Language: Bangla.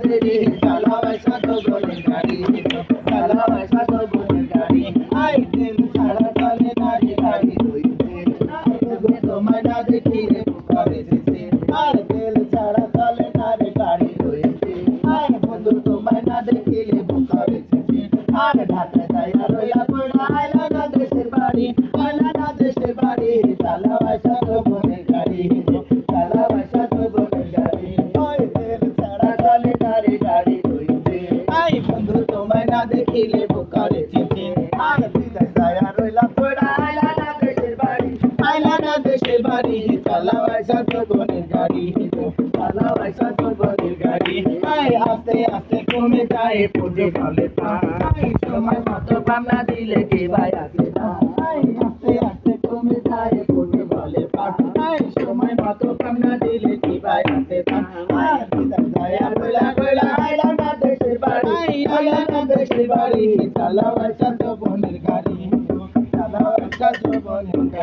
রে চালাওয়াই সাত বোনের গাড়ি চালাওয়াই সাত বোনের গাড়ি আই তেল ছাড়া চলে না রে গাড়ি রইছে তোমায় না দেখিলে বুকারে যেতে আর তেল ছাড়া চলে না রে গাড়ি রইছে আই বন্ধু তোমায় না দেখিলে বুকারে যেতে আর ঢাকা যাইয়া রইলা পড়া আইলা না দেশের বাড়ি আইলা না দেশের বাড়ি চালাওয়াই সাত বোনের গাড়ি চালাওয়াই সাত বোনের গাড়ি ওই তেল ছাড়া চলে না রে গাড়ি রইছে আই বন্ধু তোমায় না দেখিলে বুকারে যেতে আর বিদায় যাইয়া রইলা পড়া আইলা না দেশের বাড়ি আইলা না দেশের বাড়ি চালাওয়াই সাত বোনের গাড়ি চালাওয়াই সাত বোনের গাড়ি আই আস্তে আস্তে কমে যায় পুজো কালে আই সময় মতো পাম না দিলে কে ভাই আসে না আই আস্তে আস্তে কমে যায় পুজো কালে আই সময় মতো পাম না দিলে কে ভাই আসে না আর বিদায় যাইয়া রইলা পড়া আইলা না দেশের বাড়ি আইলা না দেশের বাড়ি চালাওয়াই সাত বোনের